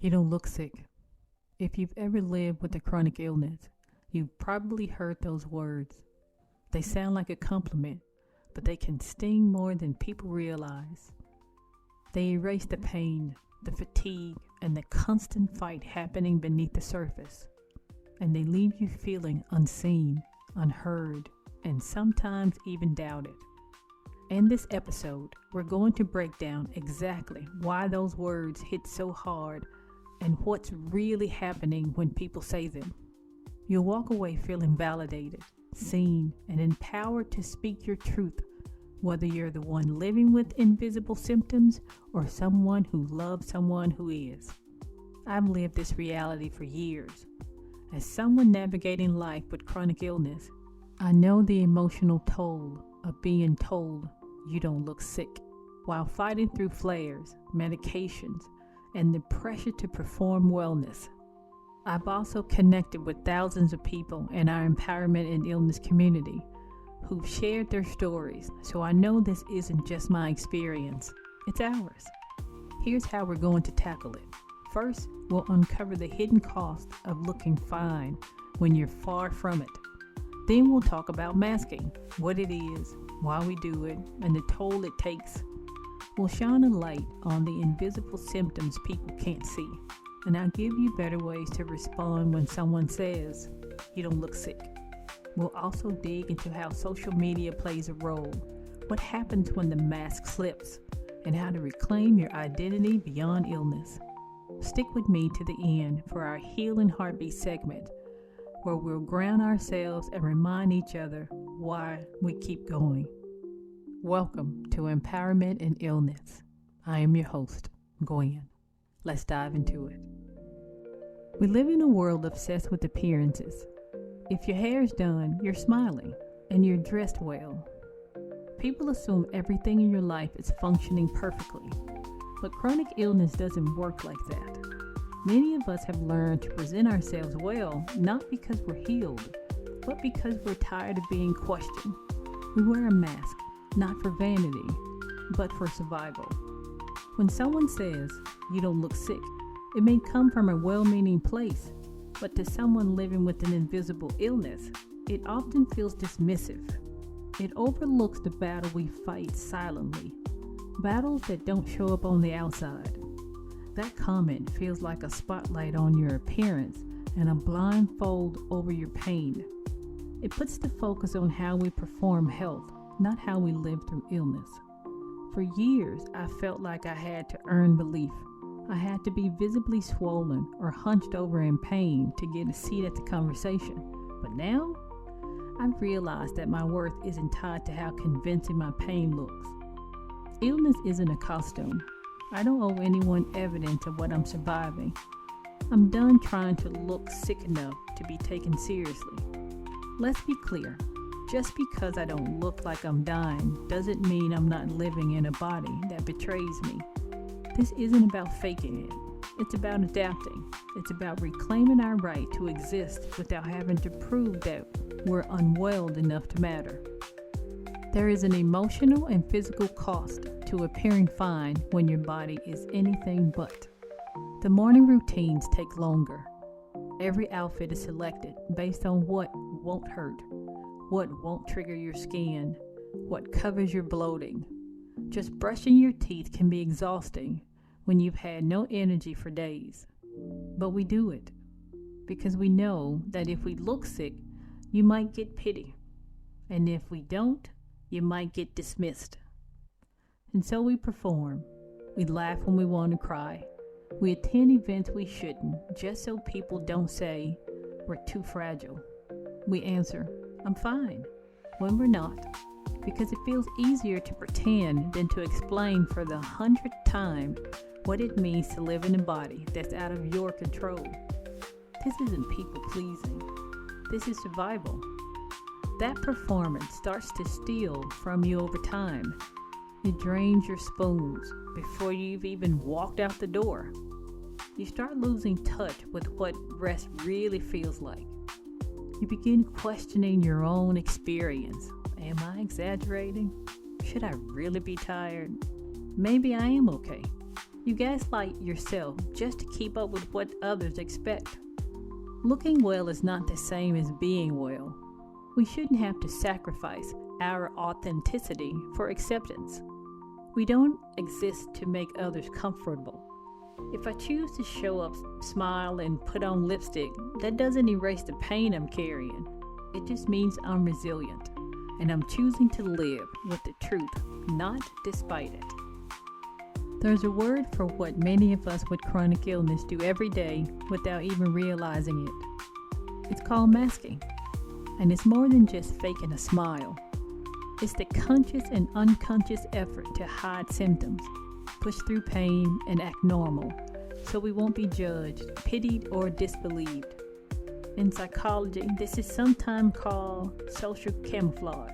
You don't look sick. If you've ever lived with a chronic illness, you've probably heard those words. They sound like a compliment, but they can sting more than people realize. They erase the pain, the fatigue, and the constant fight happening beneath the surface. And they leave you feeling unseen, unheard, and sometimes even doubted. In this episode, we're going to break down exactly why those words hit so hard and what's really happening when people say them. You'll walk away feeling validated, seen, and empowered to speak your truth, whether you're the one living with invisible symptoms or someone who loves someone who is. I've lived this reality for years. As someone navigating life with chronic illness, I know the emotional toll of being told you don't look sick while fighting through flares, medications, and the pressure to perform wellness. I've also connected with thousands of people in our empowerment and illness community who've shared their stories, so I know this isn't just my experience, it's ours. Here's how we're going to tackle it. First, we'll uncover the hidden cost of looking fine when you're far from it. Then we'll talk about masking, what it is, why we do it, and the toll it takes. We'll shine a light on the invisible symptoms people can't see, and I'll give you better ways to respond when someone says, you don't look sick. We'll also dig into how social media plays a role, what happens when the mask slips, and how to reclaim your identity beyond illness. Stick with me to the end for our Healing Heartbeat segment, where we'll ground ourselves and remind each other why we keep going. Welcome to Empowerment and Illness. I am your host, Gwen. Let's dive into it. We live in a world obsessed with appearances. If your hair's done, you're smiling, and you're dressed well. People assume everything in your life is functioning perfectly, but chronic illness doesn't work like that. Many of us have learned to present ourselves well, not because we're healed, but because we're tired of being questioned. We wear a mask, not for vanity, but for survival. When someone says, you don't look sick, it may come from a well-meaning place, but to someone living with an invisible illness, it often feels dismissive. It overlooks the battle we fight silently, battles that don't show up on the outside. That comment feels like a spotlight on your appearance and a blindfold over your pain. It puts the focus on how we perform health, not how we live through illness. For years, I felt like I had to earn belief. I had to be visibly swollen or hunched over in pain to get a seat at the conversation. But now, I've realized that my worth isn't tied to how convincing my pain looks. Illness isn't a costume. I don't owe anyone evidence of what I'm surviving. I'm done trying to look sick enough to be taken seriously. Let's be clear. Just because I don't look like I'm dying doesn't mean I'm not living in a body that betrays me. This isn't about faking it. It's about adapting. It's about reclaiming our right to exist without having to prove that we're unwell enough to matter. There is an emotional and physical cost to appearing fine when your body is anything but. The morning routines take longer. Every outfit is selected based on what won't hurt, what won't trigger your skin, what covers your bloating. Just brushing your teeth can be exhausting when you've had no energy for days. But we do it because we know that if we look sick, you might get pity. And if we don't, you might get dismissed. And so we perform. We laugh when we want to cry. We attend events we shouldn't just so people don't say we're too fragile. We answer, I'm fine, when we're not, because it feels easier to pretend than to explain for the 100th time what it means to live in a body that's out of your control. This isn't people pleasing. This is survival. That performance starts to steal from you over time. It drains your spoons before you've even walked out the door. You start losing touch with what rest really feels like. You begin questioning your own experience. Am I exaggerating? Should I really be tired? Maybe I am okay. You gaslight yourself just to keep up with what others expect. Looking well is not the same as being well. We shouldn't have to sacrifice our authenticity for acceptance. We don't exist to make others comfortable. If I choose to show up, smile, and put on lipstick, that doesn't erase the pain I'm carrying. It just means I'm resilient, and I'm choosing to live with the truth, not despite it. There's a word for what many of us with chronic illness do every day without even realizing it. It's called masking, and it's more than just faking a smile. It's the conscious and unconscious effort to hide symptoms, push through pain, and act normal, so we won't be judged, pitied, or disbelieved. In psychology, this is sometimes called social camouflage,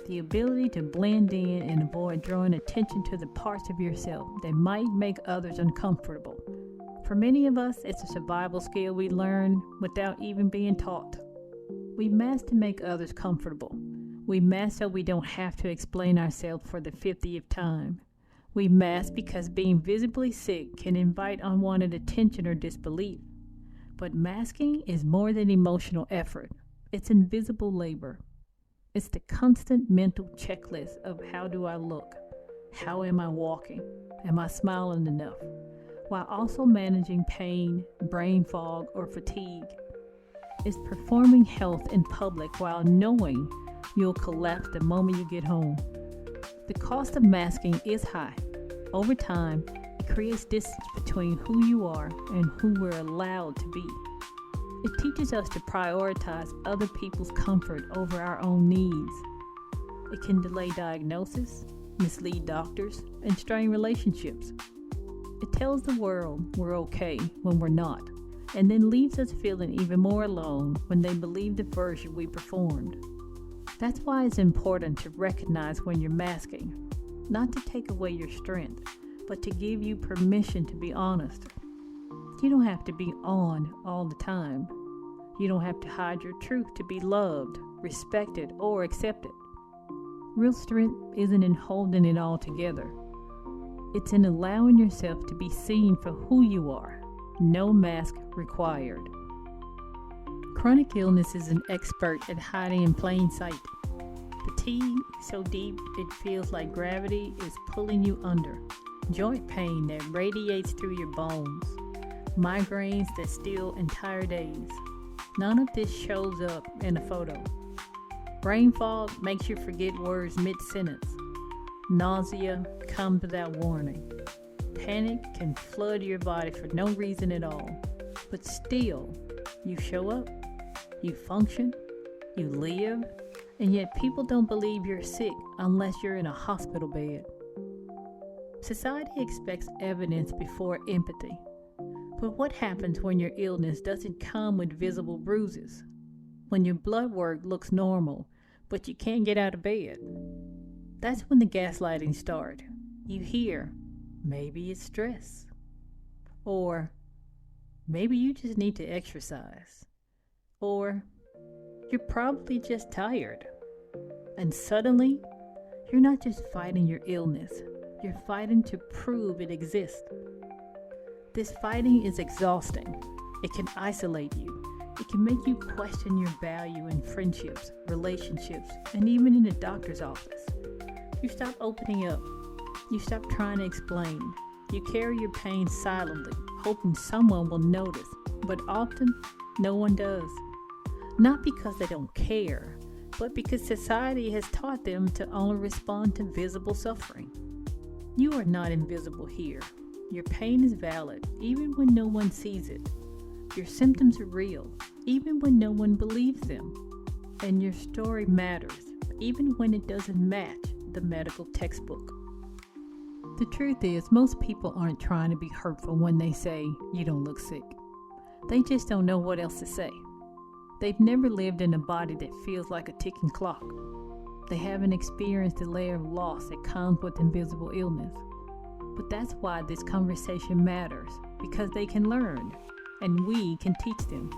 the ability to blend in and avoid drawing attention to the parts of yourself that might make others uncomfortable. For many of us, it's a survival skill we learn without even being taught. We mask to make others comfortable. We mask so we don't have to explain ourselves for the 50th time. We mask because being visibly sick can invite unwanted attention or disbelief. But masking is more than emotional effort. It's invisible labor. It's the constant mental checklist of how do I look? How am I walking? Am I smiling enough? While also managing pain, brain fog, or fatigue. It's performing health in public while knowing you'll collapse the moment you get home. The cost of masking is high. Over time, it creates distance between who you are and who we're allowed to be. It teaches us to prioritize other people's comfort over our own needs. It can delay diagnosis, mislead doctors, and strain relationships. It tells the world we're okay when we're not, and then leaves us feeling even more alone when they believe the version we performed. That's why it's important to recognize when you're masking, not to take away your strength, but to give you permission to be honest. You don't have to be on all the time. You don't have to hide your truth to be loved, respected, or accepted. Real strength isn't in holding it all together. It's in allowing yourself to be seen for who you are. No mask required. Chronic illness is an expert at hiding in plain sight. Fatigue so deep it feels like gravity is pulling you under. Joint pain that radiates through your bones. Migraines that steal entire days. None of this shows up in a photo. Brain fog makes you forget words mid-sentence. Nausea comes without warning. Panic can flood your body for no reason at all. But still, you show up, you function, you live, and yet people don't believe you're sick unless you're in a hospital bed. Society expects evidence before empathy. But what happens when your illness doesn't come with visible bruises? When your blood work looks normal, but you can't get out of bed? That's when the gaslighting starts. You hear, maybe it's stress. Or, maybe you just need to exercise. Or, you're probably just tired. And suddenly, you're not just fighting your illness. You're fighting to prove it exists. This fighting is exhausting. It can isolate you. It can make you question your value in friendships, relationships, and even in the doctor's office. You stop opening up. You stop trying to explain. You carry your pain silently, hoping someone will notice, but often no one does. Not because they don't care, but because society has taught them to only respond to visible suffering. You are not invisible here. Your pain is valid, even when no one sees it. Your symptoms are real, even when no one believes them. And your story matters, even when it doesn't match the medical textbook. The truth is, most people aren't trying to be hurtful when they say, "You don't look sick." They just don't know what else to say. They've never lived in a body that feels like a ticking clock. They haven't experienced the layer of loss that comes with invisible illness. But that's why this conversation matters, because they can learn, and we can teach them.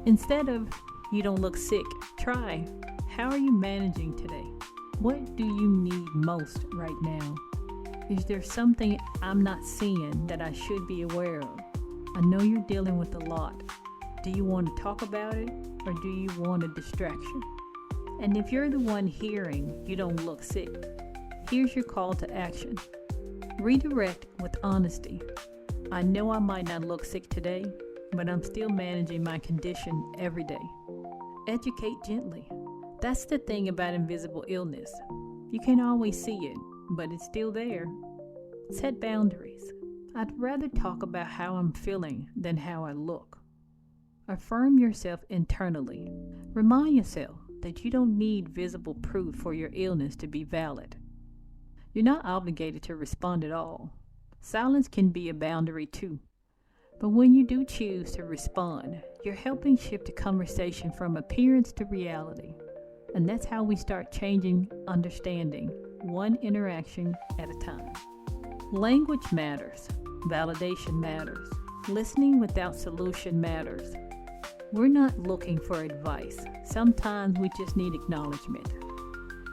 Instead of, "You don't look sick," try, "How are you managing today? What do you need most right now?" Is there something I'm not seeing that I should be aware of? I know you're dealing with a lot. Do you want to talk about it, or do you want a distraction? And if you're the one hearing you don't look sick, here's your call to action. Redirect with honesty. I know I might not look sick today, but I'm still managing my condition every day. Educate gently. That's the thing about invisible illness. You can't always see it, but it's still there. Set boundaries. I'd rather talk about how I'm feeling than how I look. Affirm yourself internally. Remind yourself that you don't need visible proof for your illness to be valid. You're not obligated to respond at all. Silence can be a boundary too. But when you do choose to respond, you're helping shift the conversation from appearance to reality. And that's how we start changing understanding, one interaction at a time. Language matters. Validation matters. Listening without solution matters. We're not looking for advice. Sometimes we just need acknowledgement.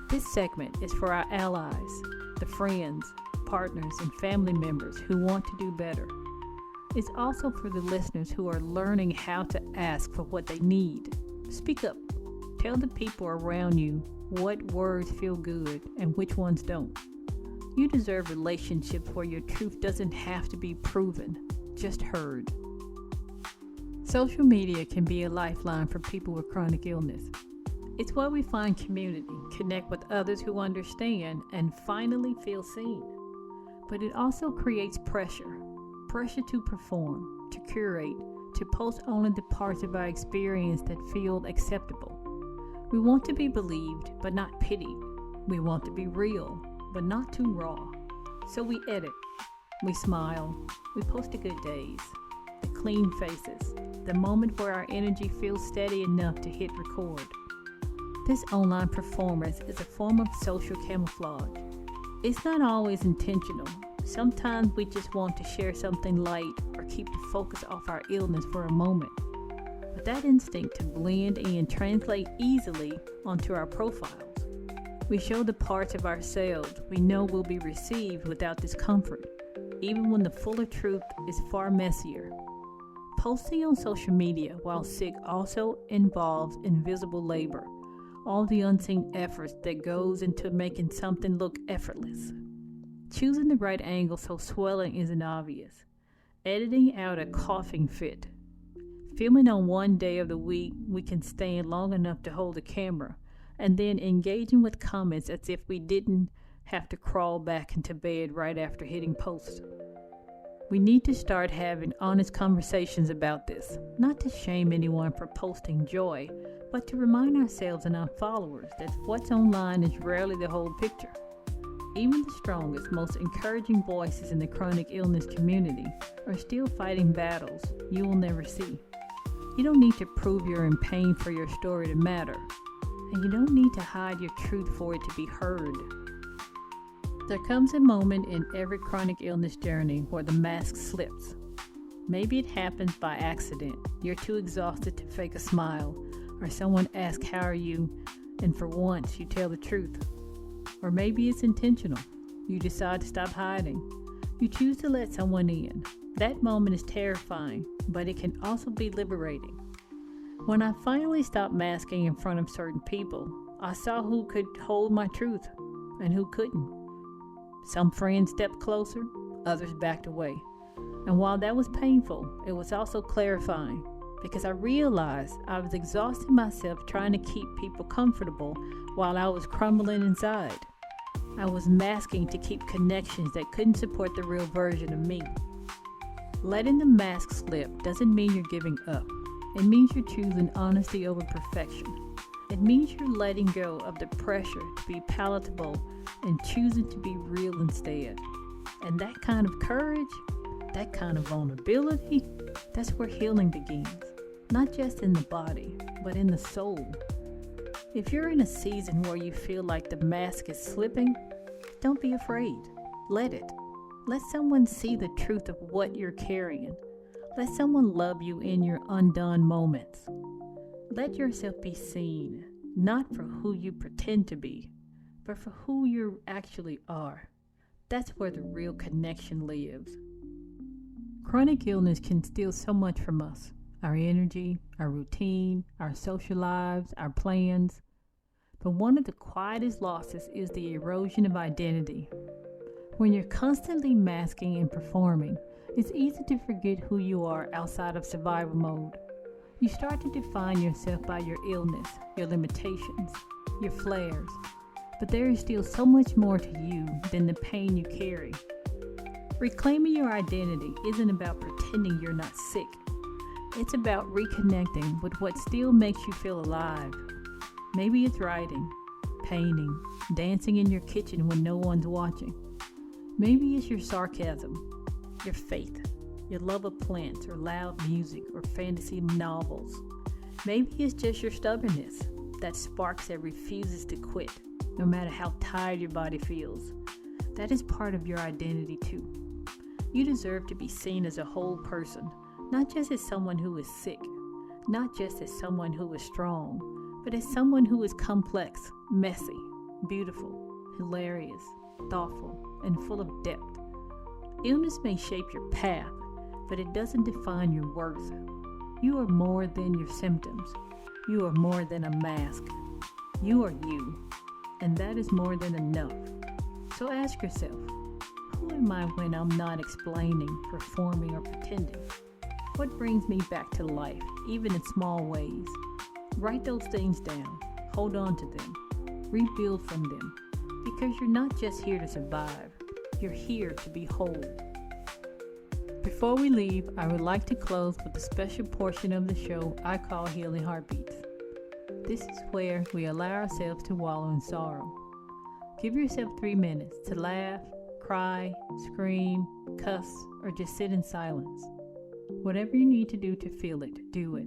This segment is for our allies, the friends, partners, and family members who want to do better. It's also for the listeners who are learning how to ask for what they need. Speak up. Tell the people around you what words feel good and which ones don't. You deserve relationships where your truth doesn't have to be proven, just heard. Social media can be a lifeline for people with chronic illness. It's where we find community, connect with others who understand, and finally feel seen. But it also creates pressure to perform, to curate, to post only the parts of our experience that feel acceptable. We want to be believed, but not pitied. We want to be real, but not too raw. So we edit, we smile, we post the good days, the clean faces, the moment where our energy feels steady enough to hit record. This online performance is a form of social camouflage. It's not always intentional. Sometimes we just want to share something light or keep the focus off our illness for a moment. But that instinct to blend in translates easily onto our profiles. We show the parts of ourselves we know will be received without discomfort, even when the fuller truth is far messier. Posting on social media while sick also involves invisible labor, all the unseen efforts that goes into making something look effortless. Choosing the right angle so swelling isn't obvious. Editing out a coughing fit. Filming on one day of the week we can stand long enough to hold the camera, and then engaging with comments as if we didn't have to crawl back into bed right after hitting post. We need to start having honest conversations about this, not to shame anyone for posting joy, but to remind ourselves and our followers that what's online is rarely the whole picture. Even the strongest, most encouraging voices in the chronic illness community are still fighting battles you will never see. You don't need to prove you're in pain for your story to matter, and you don't need to hide your truth for it to be heard. There comes a moment in every chronic illness journey where the mask slips. Maybe it happens by accident. You're too exhausted to fake a smile, or someone asks, "How are you?" and for once you tell the truth. Or maybe it's intentional. You decide to stop hiding. You choose to let someone in. That moment is terrifying, but it can also be liberating. When I finally stopped masking in front of certain people, I saw who could hold my truth and who couldn't. Some friends stepped closer, others backed away. And while that was painful, it was also clarifying, because I realized I was exhausting myself trying to keep people comfortable while I was crumbling inside. I was masking to keep connections that couldn't support the real version of me. Letting the mask slip doesn't mean you're giving up. It means you're choosing honesty over perfection. It means you're letting go of the pressure to be palatable and choosing to be real instead. And that kind of courage, that kind of vulnerability, that's where healing begins. Not just in the body, but in the soul. If you're in a season where you feel like the mask is slipping, don't be afraid. Let it. Let someone see the truth of what you're carrying. Let someone love you in your undone moments. Let yourself be seen, not for who you pretend to be, but for who you actually are. That's where the real connection lives. Chronic illness can steal so much from us: our energy, our routine, our social lives, our plans. But one of the quietest losses is the erosion of identity. When you're constantly masking and performing, it's easy to forget who you are outside of survival mode. You start to define yourself by your illness, your limitations, your flares. But there is still so much more to you than the pain you carry. Reclaiming your identity isn't about pretending you're not sick. It's about reconnecting with what still makes you feel alive. Maybe it's writing, painting, dancing in your kitchen when no one's watching. Maybe it's your sarcasm, your faith, your love of plants or loud music or fantasy novels. Maybe it's just your stubbornness, that spark that refuses to quit, no matter how tired your body feels. That is part of your identity too. You deserve to be seen as a whole person, not just as someone who is sick, not just as someone who is strong, but as someone who is complex, messy, beautiful, hilarious, thoughtful, and full of depth. Illness may shape your path, but it doesn't define your worth. You are more than your symptoms. You are more than a mask. You are you, and that is more than enough. So ask yourself, who am I when I'm not explaining, performing, or pretending? What brings me back to life, even in small ways? Write those things down. Hold on to them. Rebuild from them. Because you're not just here to survive. You're here to be whole. Before we leave, I would like to close with a special portion of the show I call Healing Heartbeats. This is where we allow ourselves to wallow in sorrow. Give yourself 3 minutes to laugh, cry, scream, cuss, or just sit in silence. Whatever you need to do to feel it, do it.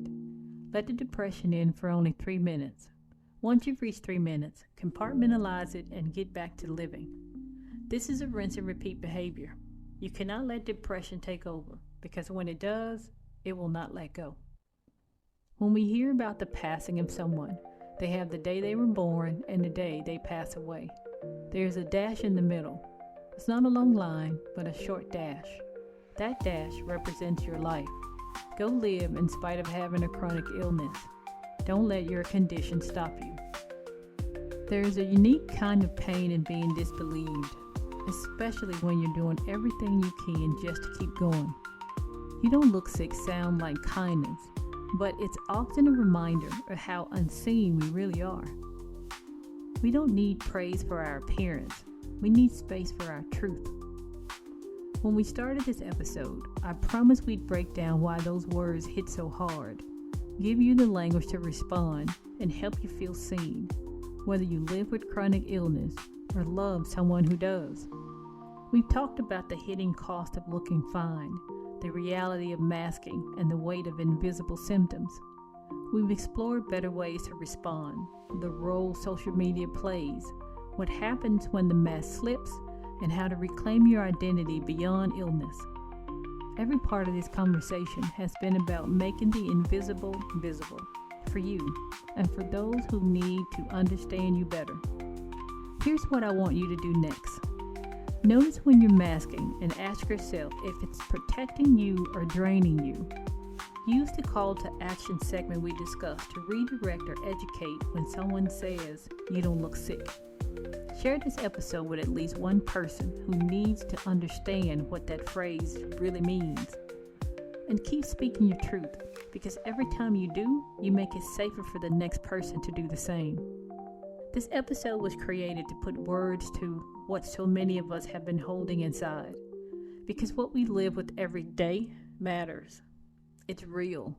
Let the depression in for only 3 minutes. Once you've reached 3 minutes, compartmentalize it and get back to living. This is a rinse and repeat behavior. You cannot let depression take over, because when it does, it will not let go. When we hear about the passing of someone, they have the day they were born and the day they pass away. There's a dash in the middle. It's not a long line, but a short dash. That dash represents your life. Go live in spite of having a chronic illness. Don't let your condition stop you. There is a unique kind of pain in being disbelieved, especially when you're doing everything you can just to keep going. You don't look sick sound like kindness, but it's often a reminder of how unseen we really are. We don't need praise for our appearance. We need space for our truth. When we started this episode, I promised we'd break down why those words hit so hard, give you the language to respond, and help you feel seen, whether you live with chronic illness or love someone who does. We've talked about the hidden cost of looking fine, the reality of masking, and the weight of invisible symptoms. We've explored better ways to respond, the role social media plays, what happens when the mask slips, and how to reclaim your identity beyond illness. Every part of this conversation has been about making the invisible visible for you and for those who need to understand you better. Here's what I want you to do next. Notice when you're masking and ask yourself if it's protecting you or draining you. Use the call to action segment we discussed to redirect or educate when someone says you don't look sick. Share this episode with at least one person who needs to understand what that phrase really means. And keep speaking your truth, because every time you do, you make it safer for the next person to do the same. This episode was created to put words to what so many of us have been holding inside, because what we live with every day matters. It's real,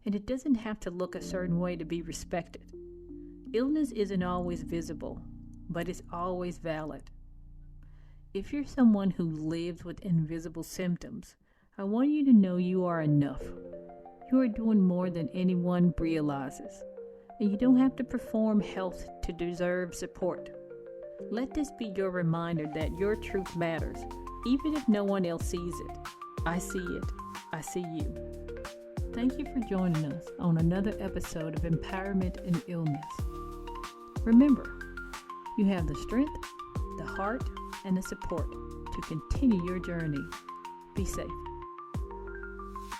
and it doesn't have to look a certain way to be respected. Illness isn't always visible, but it's always valid. If you're someone who lives with invisible symptoms, I want you to know you are enough. You are doing more than anyone realizes, and you don't have to perform health to deserve support. Let this be your reminder that your truth matters, even if no one else sees it. I see it. I see you. Thank you for joining us on another episode of Empowerment in Illness. Remember, you have the strength, the heart, and the support to continue your journey. Be safe.